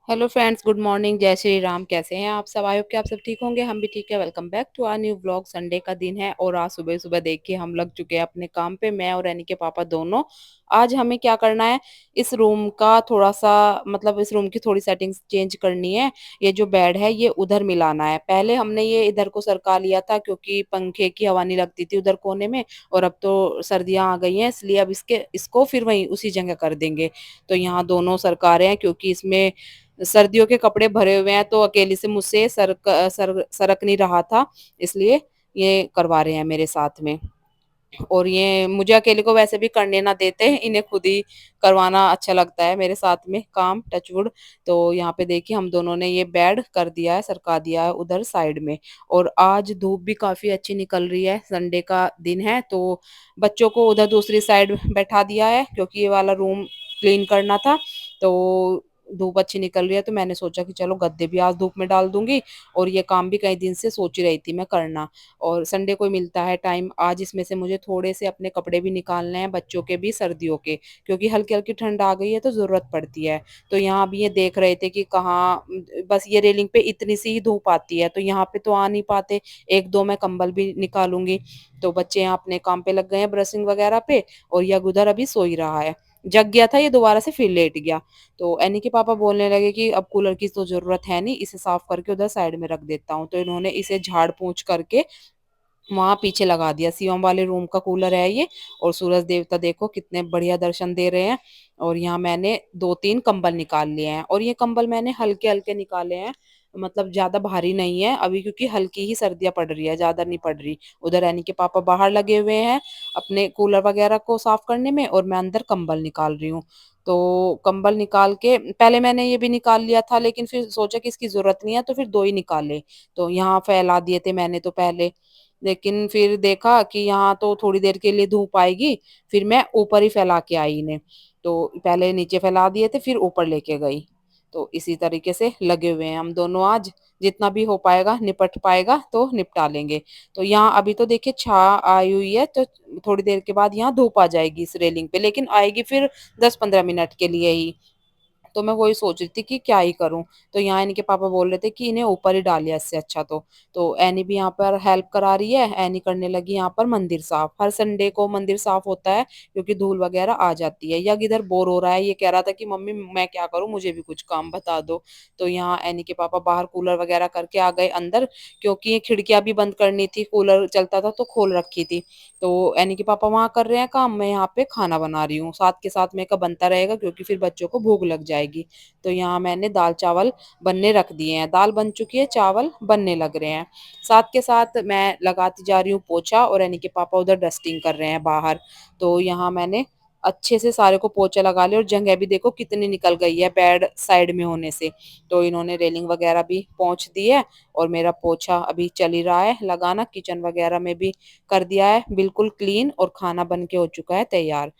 Hello friends, good morning, जय श्री राम। कैसे हैं आप सब? आई होप कि आप सब ठीक होंगे। हम भी ठीक है। Welcome back to our new vlog. Sunday का दिन है और आज सुबह सुबह देखिए हम लग चुके हैं अपने काम पे, मैं और रैनी के पापा दोनों। आज हमें क्या करना है, इस रूम का थोड़ा सा मतलब इस रूम की थोड़ी सेटिंग्स चेंज करनी है। ये जो बेड है ये उधर मिलाना है। पहले हमने ये इधर को सरका लिया था क्योंकि पंखे की हवा नहीं लगती थी उधर कोने में, और अब तो सर्दियां आ गई हैं इसलिए अब इसको फिर वहीं उसी जगह कर देंगे। तो यहाँ दोनों सरका रहे हैं क्योंकि इसमें सर्दियों के कपड़े भरे हुए हैं, तो अकेली से मुझसे सरक नहीं रहा था, इसलिए ये करवा रहे हैं मेरे साथ में। और ये मुझे अकेले को वैसे भी करने ना देते, इन्हें खुद ही करवाना अच्छा लगता है मेरे साथ में काम, टचवुड। तो यहाँ पे देखिए हम दोनों ने ये बेड कर दिया है, सरका दिया है उधर साइड में। और आज धूप भी काफी अच्छी निकल रही है, संडे का दिन है, तो बच्चों को उधर दूसरी साइड बैठा दिया है क्योंकि ये वाला रूम क्लीन करना था। तो धूप अच्छी निकल रही है तो मैंने सोचा कि चलो गद्दे भी आज धूप में डाल दूंगी। और ये काम भी कई दिन से सोच ही रही थी मैं करना। और संडे को मिलता है टाइम, आज इसमें से मुझे थोड़े से अपने कपड़े भी निकालने हैं, बच्चों के भी, सर्दियों के, क्योंकि हल्की हल्की ठंड आ गई है तो ज़रूरत पड़ती है। तो यहाँ अभी ये देख रहे थे कि कहाँ, बस ये रेलिंग पे इतनी सी ही धूप आती है तो यहाँ पे तो आ नहीं पाते। एक दो मैं कंबल भी निकालूंगी। तो बच्चे यहाँ अपने काम पे लग गए हैं, ब्रशिंग वगैरह पे। और यह उधर अभी सो ही रहा है, जग गया था ये, दोबारा से फिर लेट गया। तो एनी के पापा बोलने लगे कि अब कूलर की तो जरूरत है नहीं, इसे साफ करके उधर साइड में रख देता हूँ। तो इन्होंने इसे झाड़ पोंछ करके वहां पीछे लगा दिया। शिवम वाले रूम का कूलर है ये। और सूरज देवता देखो कितने बढ़िया दर्शन दे रहे हैं। और यहाँ मैंने दो तीन कंबल निकाल लिए हैं, और ये कंबल मैंने हल्के हल्के निकाले हैं, मतलब ज्यादा भारी नहीं है अभी, क्योंकि हल्की ही सर्दियां पड़ रही है, ज्यादा नहीं पड़ रही। उधर यानी कि पापा बाहर लगे हुए हैं अपने कूलर वगैरह को साफ करने में, और मैं अंदर कंबल निकाल रही हूँ। तो कंबल निकाल के पहले मैंने ये भी निकाल लिया था, लेकिन फिर सोचा कि इसकी जरूरत नहीं है तो फिर दो ही निकाले। तो यहाँ फैला दिए थे मैंने तो पहले, लेकिन फिर देखा कि यहाँ तो थोड़ी देर के लिए धूप आएगी, फिर मैं ऊपर ही फैला के आई इन्हें। तो पहले नीचे फैला दिए थे फिर ऊपर लेके गई। तो इसी तरीके से लगे हुए हैं हम दोनों आज, जितना भी हो पाएगा निपट पाएगा तो निपटा लेंगे। तो यहाँ अभी तो देखिए छा आई हुई है, तो थोड़ी देर के बाद यहाँ धूप आ जाएगी इस रेलिंग पे, लेकिन आएगी फिर 10-15 मिनट के लिए ही। तो मैं वही सोच रही थी कि क्या ही करूं। तो यहाँ इनके पापा बोल रहे थे कि इन्हें ऊपर ही डालिए इससे अच्छा। तो एनी भी यहाँ पर हेल्प करा रही है। एनी करने लगी यहाँ पर मंदिर साफ, हर संडे को मंदिर साफ होता है क्योंकि धूल वगैरह आ जाती है। यह इधर बोर हो रहा है, ये कह रहा था कि मम्मी मैं क्या करूं, मुझे भी कुछ काम बता दो। तो यहाँ एनी के पापा बाहर कूलर वगैरह करके आ गए अंदर, क्योंकि ये खिड़कियां भी बंद करनी थी, कूलर चलता था तो खोल रखी थी। तो एनी के पापा वहां कर रहे हैं काम, मैं यहाँ पे खाना बना रही हूँ, साथ के साथ में का बनता रहेगा क्योंकि फिर बच्चों को भूख लग जाएगी। तो यहाँ मैंने दाल चावल बनने रख दिए हैं, दाल बन चुकी है, चावल बनने लग रहे हैं। साथ के साथ मैं लगाती जा रही हूँ पोछा, और एनी के पापा उधर डस्टिंग कर रहे हैं बाहर। तो यहाँ मैंने अच्छे से सारे को पोछा लगा लिया, और जगह भी देखो कितनी निकल गई है बेड साइड में होने से। तो इन्होंने रेलिंग वगैरह भी पोंछ दी है, और मेरा पोछा अभी चल ही रहा है लगाना। किचन वगैरह में भी कर दिया है बिल्कुल क्लीन, और खाना बन के हो चुका है तैयार।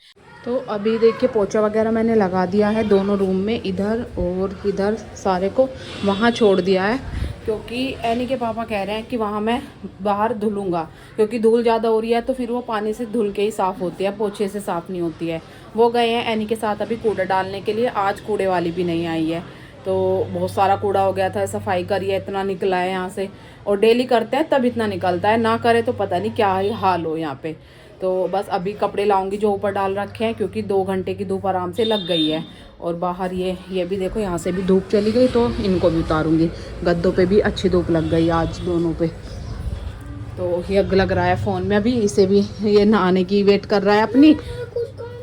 तो अभी देखिए पोछा वगैरह मैंने लगा दिया है दोनों रूम में, इधर और इधर सारे को वहाँ छोड़ दिया है, क्योंकि एनी के पापा कह रहे हैं कि वहाँ मैं बाहर धुलूंगा, क्योंकि धूल ज़्यादा हो रही है तो फिर वो पानी से धुल के ही साफ़ होती है, पोछे से साफ़ नहीं होती है। वो गए हैं एनी के साथ अभी कूड़ा डालने के लिए, आज कूड़े वाली भी नहीं आई है। तो बहुत सारा कूड़ा हो गया था, सफाई करी है, इतना निकला है यहाँ से। और डेली करते हैं तब इतना निकलता है, ना करे तो पता नहीं क्या ही हाल हो यहाँ पे। तो बस अभी कपड़े लाऊंगी जो ऊपर डाल रखे हैं, क्योंकि 2 घंटे की धूप आराम से लग गई है। और बाहर ये भी देखो, यहाँ से भी धूप चली गई, तो इनको भी उतारूंगी। गद्दों पे भी अच्छी धूप लग गई आज दोनों पे। तो ये लग रहा है फ़ोन में अभी, इसे भी ये नहाने की वेट कर रहा है अपनी।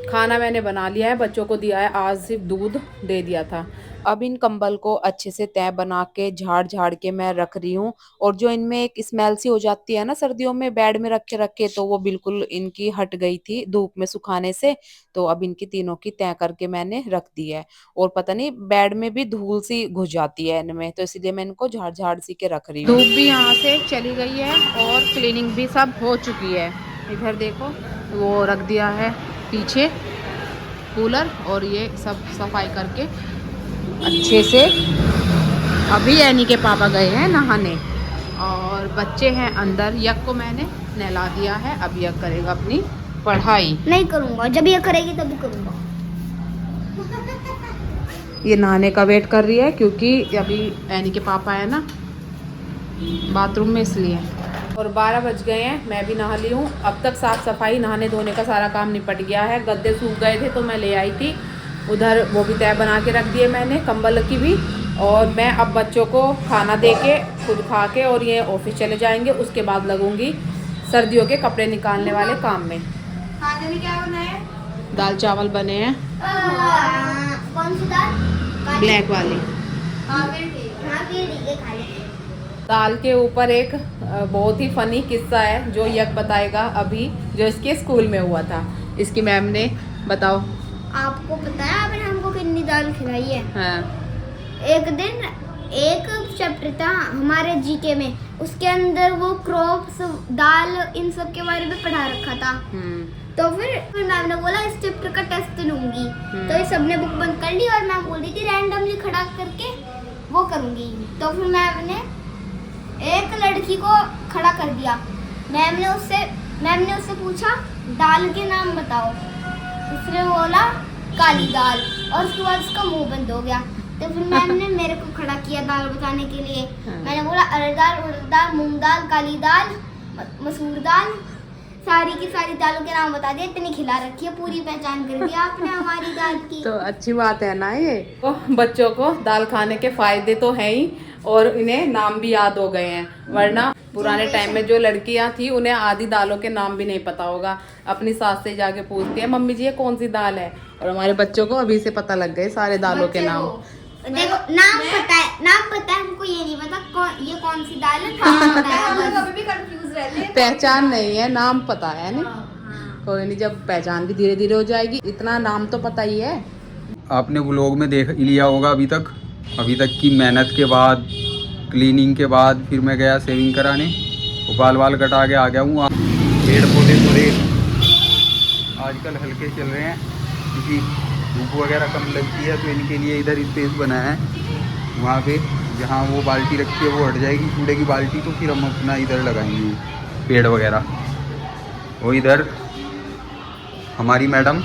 खाना मैंने बना लिया है, बच्चों को दिया है, आज सिर्फ दूध दे दिया था। अब इन कंबल को अच्छे से तय बना के झाड़ झाड़ के मैं रख रही हूँ। और जो इनमें एक स्मेल सी हो जाती है ना सर्दियों में बेड में रखे रखे, तो वो बिल्कुल इनकी हट गई थी धूप में सुखाने से। तो अब इनकी तीनों की तय करके मैंने रख दी है। और पता नहीं बेड में भी धूल सी घुस जाती है इनमें, तो इसलिए मैं इनको झाड़ झाड़ सी के रख रही हूँ। धूप भी यहाँ से चली गई है और क्लीनिंग भी सब हो चुकी है। इधर देखो वो रख दिया है पीछे कूलर, और ये सब सफाई करके अच्छे से। अभी एनी के पापा गए हैं नहाने, और बच्चे हैं अंदर। यक को मैंने नहला दिया है, अब यक करेगा अपनी पढ़ाई। नहीं करूंगा, जब ये करेगी तभी करूंगा। ये नहाने का वेट कर रही है क्योंकि अभी एनी के पापा है ना बाथरूम में, इसलिए। और 12 बज गए हैं, मैं भी नहा ली हूँ। अब तक साफ़ सफाई नहाने धोने का सारा काम निपट गया है। गद्दे सूख गए थे तो मैं ले आई थी उधर, वो भी तय बना के रख दिए मैंने, कंबल की भी। और मैं अब बच्चों को खाना दे के खुद खा के और ये ऑफिस चले जाएंगे। उसके बाद लगूंगी सर्दियों के कपड़े निकालने वाले काम में। खाने में क्या बनाया? दाल चावल बने हैं। कौन सी दाल? ब्लैक वाली। दाल के ऊपर एक बहुत ही फनी किस्सा है जो यक बताएगा अभी, जो इसके स्कूल में हुआ था। इसकी मैम ने, बताओ। आपको पता है आपने हमको कितनी दाल खिलाई है? हाँ। एक दिन एक चैप्टर था हमारे जीके में, उसके अंदर वो क्रॉप्स, दाल, इन सब के बारे में पढ़ा रखा था। तो फिर मैम ने बोला इस चैप्टर का टेस्ट लूंगी। तो ये सबने बुक बंद कर ली और मैम बोल रही थी रैंडमली खड़ा करके वो करूंगी। तो फिर मैम ने एक लड़की को खड़ा कर दिया। मैम ने उससे पूछा दाल के नाम बताओ। उसने बोला काली दाल, और उसके बाद उसका मुंह बंद हो गया। तो फिर मैम ने मेरे को खड़ा किया दाल बताने के लिए। मैंने बोला अरहर दाल, उड़द दाल, मूंग दाल, काली दाल, मसूर दाल, सारी की सारी दालों के नाम बता दिए। इतनी खिला रखी है, पूरी पहचान कर दी आपने हमारी दाल की। तो अच्छी बात है ना ये। तो बच्चों को दाल खाने के फायदे तो हैं ही, और इन्हें नाम भी याद हो गए हैं। वरना पुराने टाइम में जो लड़कियां थी उन्हें आधी दालों के नाम भी नहीं पता होगा। अपनी सास से जाके पूछती है मम्मी जी ये कौन सी दाल है, और हमारे बच्चों को अभी से पता लग गए सारे दालों के नाम। देखो नाम पता है हमको, ये नहीं पता ये कौन सी दाल है। कभी भी कंफ्यूज रहते हैं। पहचान नहीं है, नाम पता है नहीं। कोई नहीं, जब पहचान भी धीरे धीरे हो जाएगी। इतना नाम तो पता ही है। आपने व्लॉग में देख लिया होगा अभी तक की मेहनत के बाद, क्लीनिंग के बाद फिर मैं गया शेविंग कराने, वो बाल कटा के आ गया हूँ। पेड़ पौधे थोड़े आजकल हल्के चल रहे हैं क्योंकि धूप वगैरह कम लगती है, तो इनके लिए इधर स्पेस बनाया है। वहाँ पे जहाँ वो बाल्टी रखी है वो हट जाएगी कूड़े की बाल्टी, तो फिर हम अपना इधर लगाएंगे पेड़ वगैरह। वो इधर हमारी मैडम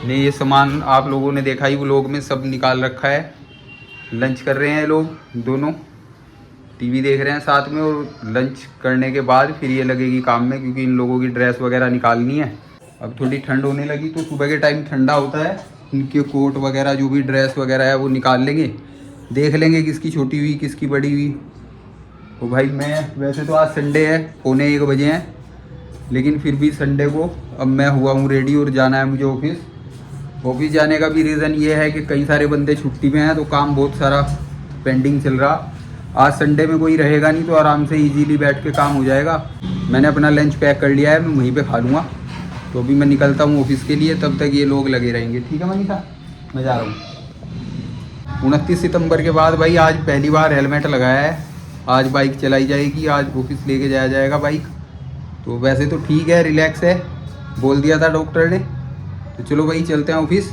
ने ये सामान आप लोगों ने देखा ही व्लॉग में सब निकाल रखा है। लंच कर रहे हैं लोग, दोनों टीवी देख रहे हैं साथ में, और लंच करने के बाद फिर ये लगेगी काम में क्योंकि इन लोगों की ड्रेस वगैरह निकालनी है। अब थोड़ी ठंड होने लगी तो सुबह के टाइम ठंडा होता है, इनके कोट वगैरह जो भी ड्रेस वगैरह है वो निकाल लेंगे, देख लेंगे किसकी छोटी हुई किसकी बड़ी हुई। तो भाई मैं वैसे तो आज संडे है, 12:45 हैं, लेकिन फिर भी संडे को अब मैं हुआ हूँ रेडी और जाना है मुझे ऑफिस जाने का भी रीज़न ये है कि कई सारे बंदे छुट्टी में हैं तो काम बहुत सारा पेंडिंग चल रहा। आज संडे में कोई रहेगा नहीं तो आराम से इजीली बैठ के काम हो जाएगा। मैंने अपना लंच पैक कर लिया है, मैं वहीं पे खा लूँगा। तो अभी मैं निकलता हूँ ऑफिस के लिए, तब तक ये लोग लगे रहेंगे। ठीक है मनीषा, मैं जा रहा हूँ। 29 सितंबर के बाद भाई आज पहली बार हेलमेट लगाया है। आज बाइक चलाई जाएगी, आज ऑफिस लेके जाया जाएगा बाइक। तो वैसे तो ठीक है, रिलैक्स है, बोल दिया था डॉक्टर ने। तो चलो भाई चलते हैं ऑफिस,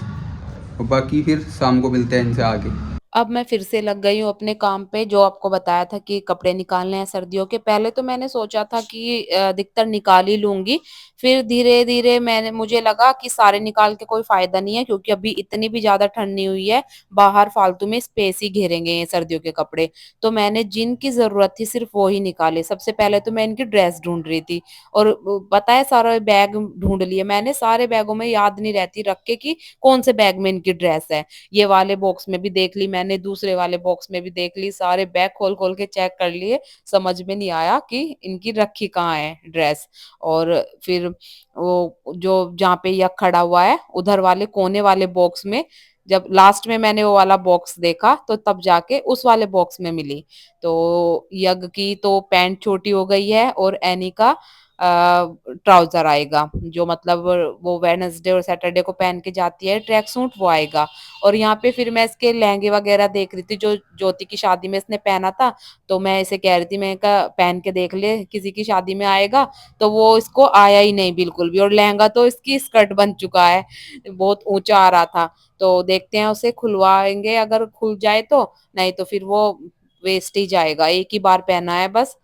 और बाकी फिर शाम को मिलते हैं इनसे आगे। अब मैं फिर से लग गई हूँ अपने काम पे, जो आपको बताया था कि कपड़े निकालने हैं सर्दियों के। पहले तो मैंने सोचा था कि अधिकतर निकाल ही लूंगी, फिर धीरे धीरे मुझे लगा कि सारे निकाल के कोई फायदा नहीं है, क्योंकि अभी इतनी भी ज्यादा ठंड नहीं हुई है, बाहर फालतू में स्पेस ही घेरेंगे ये सर्दियों के कपड़े। तो मैंने जिनकी जरूरत थी सिर्फ वो ही निकाले। सबसे पहले तो मैं इनकी ड्रेस ढूंढ रही थी, और पता है सारा बैग ढूंढ लिए मैंने। सारे बैगों में याद नहीं रहती रख के कि कौन से बैग में इनकी ड्रेस है। ये वाले बॉक्स में भी देख ली मैंने, दूसरे वाले बॉक्स में भी देख ली, सारे बैग खोल खोल के चेक कर लिए। समझ में नहीं आया कि इनकी रखी कहाँ है ड्रेस। और फिर वो जो जहाँ पे यह खड़ा हुआ है उधर वाले कोने वाले बॉक्स में, जब लास्ट में मैंने वो वाला बॉक्स देखा तो तब जाके उस वाले बॉक्स में मिली। तो यग की तो पैंट छोटी हो गई है, और एनी का ट्राउजर आएगा, जो मतलब वो वेडनेसडे और सैटरडे को पहन के जाती है ट्रैक सूट, वो आएगा। और यहाँ पे फिर मैं इसके लहंगे वगैरह देख रही थी, जो ज्योति की शादी में इसने पहना था। तो मैं इसे कह रही थी, मैं कहा पहन के देख ले, किसी की शादी में आएगा। तो वो इसको आया ही नहीं बिल्कुल भी, और लहंगा तो इसकी स्कर्ट बन चुका है, बहुत ऊंचा आ रहा था। तो देखते हैं उसे खुलवाएंगे, अगर खुल जाए तो, नहीं तो फिर वो वेस्ट ही जाएगा, एक ही बार पहना है बस।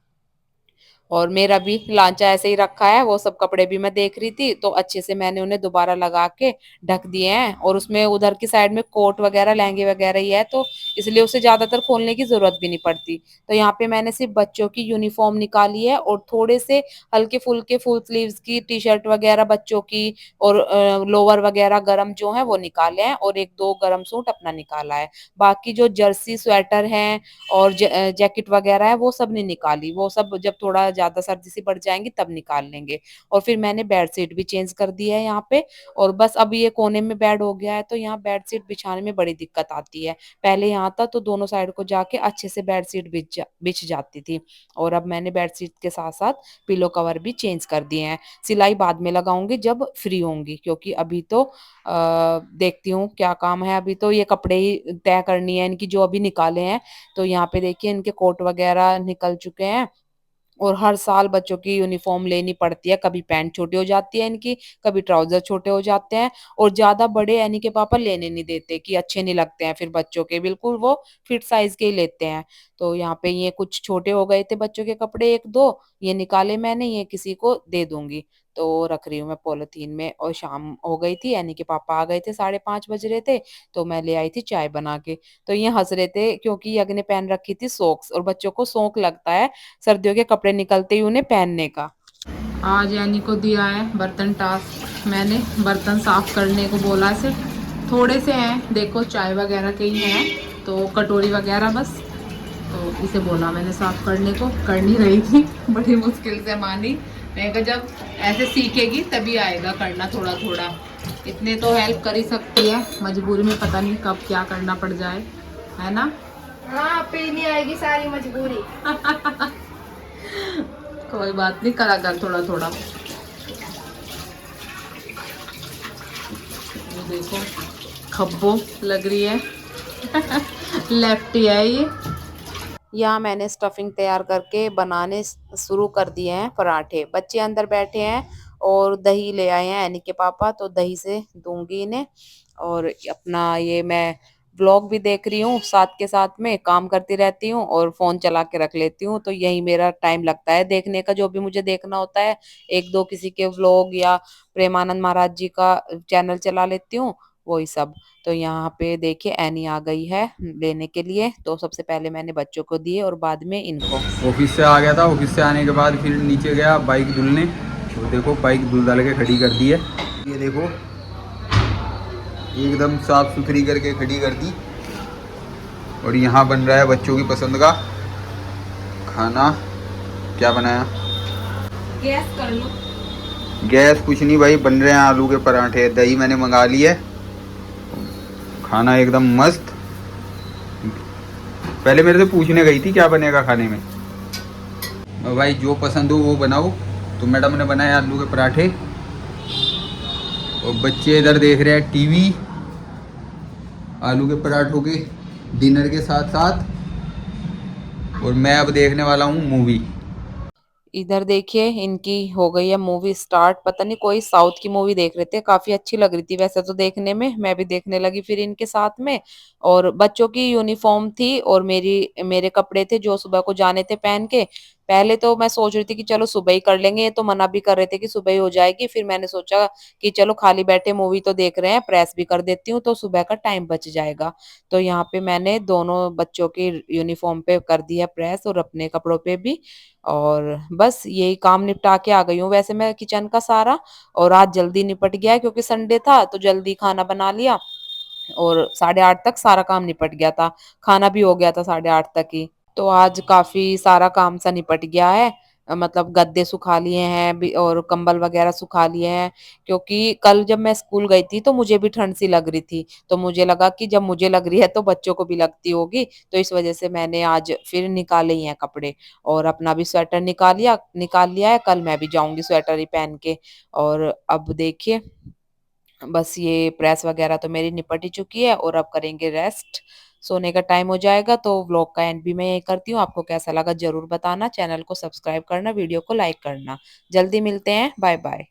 और मेरा भी लांचा ऐसे ही रखा है, वो सब कपड़े भी मैं देख रही थी, तो अच्छे से मैंने उन्हें दोबारा लगा के ढक दिए हैं। और उसमें उधर की साइड में कोट वगैरह लहंगे वगैरह ही है, तो इसलिए उसे ज्यादातर खोलने की जरूरत भी नहीं पड़ती। तो यहाँ पे मैंने सिर्फ बच्चों की यूनिफॉर्म निकाली है और थोड़े से हल्के फुल्के फुल स्लीव्स की टी शर्ट वगैरह बच्चों की, और लोअर वगैरह गरम जो है वो निकाले हैं, और एक दो गरम सूट अपना निकाला है। बाकी जो जर्सी स्वेटर है और जैकेट वगैरह है वो सब नहीं निकाली, वो सब जब थोड़ा ज्यादा सर्दी सी बढ़ जाएंगी तब निकाल लेंगे। और फिर मैंने बेडशीट भी चेंज कर दी है यहाँ पे। और बस अब ये कोने में बेड हो गया है, तो यहाँ बेडशीट बिछाने में बड़ी दिक्कत आती है। पहले यहाँ था तो दोनों साइड को जाके अच्छे से बेडशीट बिछ जाती थी। और अब मैंने बेडशीट के साथ साथ पिलो कवर भी चेंज कर दिए हैं। सिलाई बाद में लगाऊंगी जब फ्री होंगी, क्योंकि अभी तो देखती हूँ क्या काम है। अभी तो ये कपड़े ही तय करनी है इनकी जो अभी निकाले हैं। तो यहाँ पे देखिए इनके कोट वगैरह निकल चुके हैं। और हर साल बच्चों की यूनिफॉर्म लेनी पड़ती है, कभी पैंट छोटी हो जाती है इनकी, कभी ट्राउजर छोटे हो जाते हैं। और ज्यादा बड़े यानी के पापा लेने नहीं देते कि अच्छे नहीं लगते हैं फिर बच्चों के, बिल्कुल वो फिट साइज के ही लेते हैं। तो यहाँ पे ये कुछ छोटे हो गए थे बच्चों के कपड़े एक दो, ये निकाले मैंने, ये किसी को दे दूंगी। तो रख रही हूँ मैं पॉलिथीन में। और शाम हो गई थी, यानी कि पापा आ गए थे, 5:30 बज रहे थे। तो मैं ले आई थी चाय बना के। तो ये हंस रहे थे क्योंकि यज्ञ ने पहन रखी थी सॉक्स, और बच्चों को शौक लगता है सर्दियों के कपड़े निकलते ही उन्हें पहनने का। आज यानी को दिया है बर्तन टास्क, मैंने बर्तन साफ करने को बोला है। सिर्फ थोड़े से हैं, देखो चाय वगैरह के ही हैं, तो कटोरी वगैरह बस। तो इसे बोला मैंने साफ करने को, कर नहीं रही थी बड़ी मुश्किल से मानी। मैं कहा जब ऐसे सीखेगी तभी आएगा करना थोड़ा थोड़ा, इतने तो हेल्प कर ही सकती है, मजबूरी में पता नहीं कब क्या करना पड़ जाए, है ना। हाँ, पे नहीं आएगी सारी मजबूरी। कोई बात नहीं, करा कर थोड़ा थोड़ा। ये देखो खब्बो लग रही है लेफ्टी है ये। यहाँ मैंने स्टफिंग तैयार करके बनाने शुरू कर दिए हैं पराठे। बच्चे अंदर बैठे हैं और दही ले आए हैं यानी के पापा, तो दही से दूंगी इन्हें। और अपना ये मैं व्लॉग भी देख रही हूँ, साथ के साथ में काम करती रहती हूँ और फोन चला के रख लेती हूँ। तो यही मेरा टाइम लगता है देखने का, जो भी मुझे देखना होता है। एक दो किसी के व्लॉग या प्रेमानंद महाराज जी का चैनल चला लेती हूँ, वही सब। तो यहाँ पे देखिए एनी आ गई है लेने के लिए। तो सबसे पहले मैंने बच्चों को दिए और बाद में इनको। ऑफिस से आ गया था, ऑफिस से आने के बाद फिर नीचे गया बाइक धुलने। तो देखो बाइक धुल डाल के खड़ी कर दी है, ये देखो एकदम साफ सुथरी करके खड़ी कर दी। और यहाँ बन रहा है बच्चों की पसंद का खाना। क्या बनाया? गैस कर लो। गैस कुछ नहीं भाई, बन रहे हैं आलू के पराठे। दही मैंने मंगा ली है, खाना एकदम मस्त। पहले मेरे से पूछने गई थी क्या बनेगा खाने में। और भाई जो पसंद हो वो बनाओ। तो मैडम ने बनाया आलू के पराठे, और बच्चे इधर देख रहे हैं टीवी आलू के पराठों के डिनर के साथ साथ। और मैं अब देखने वाला हूँ मूवी। इधर देखिए इनकी हो गई है मूवी स्टार्ट। पता नहीं कोई साउथ की मूवी देख रहे थे, काफी अच्छी लग रही थी वैसे तो देखने में, मैं भी देखने लगी फिर इनके साथ में। और बच्चों की यूनिफॉर्म थी और मेरे कपड़े थे जो सुबह को जाने थे पहन के। पहले तो मैं सोच रही थी कि चलो सुबह ही कर लेंगे, ये तो मना भी कर रहे थे कि सुबह ही हो जाएगी। फिर मैंने सोचा कि चलो खाली बैठे मूवी तो देख रहे हैं, प्रेस भी कर देती हूँ तो सुबह का टाइम बच जाएगा। तो यहाँ पे मैंने दोनों बच्चों की यूनिफॉर्म पे कर दिया प्रेस और अपने कपड़ों पे भी। और बस यही काम निपटा के आ गई हूँ वैसे मैं किचन का सारा। और आज जल्दी निपट गया है क्योंकि संडे था, तो जल्दी खाना बना लिया और 8:30 तक सारा काम निपट गया था। खाना भी हो गया था 8:30 तक ही। तो आज काफी सारा काम सा निपट गया है। मतलब गद्दे सुखा लिए हैं और कंबल वगैरह सुखा लिए हैं। क्योंकि कल जब मैं स्कूल गई थी तो मुझे भी ठंड सी लग रही थी, तो मुझे लगा कि जब मुझे लग रही है तो बच्चों को भी लगती होगी। तो इस वजह से मैंने आज फिर निकाले ही हैं कपड़े। और अपना भी स्वेटर निकाल लिया है, कल मैं भी जाऊंगी स्वेटर ही पहन के। और अब देखिए बस ये प्रेस वगैरह तो मेरी निपट ही चुकी है और अब करेंगे रेस्ट। सोने का टाइम हो जाएगा। तो व्लॉग का एंड भी मैं यही करती हूँ। आपको कैसा लगा जरूर बताना, चैनल को सब्सक्राइब करना, वीडियो को लाइक करना। जल्दी मिलते हैं, बाय बाय।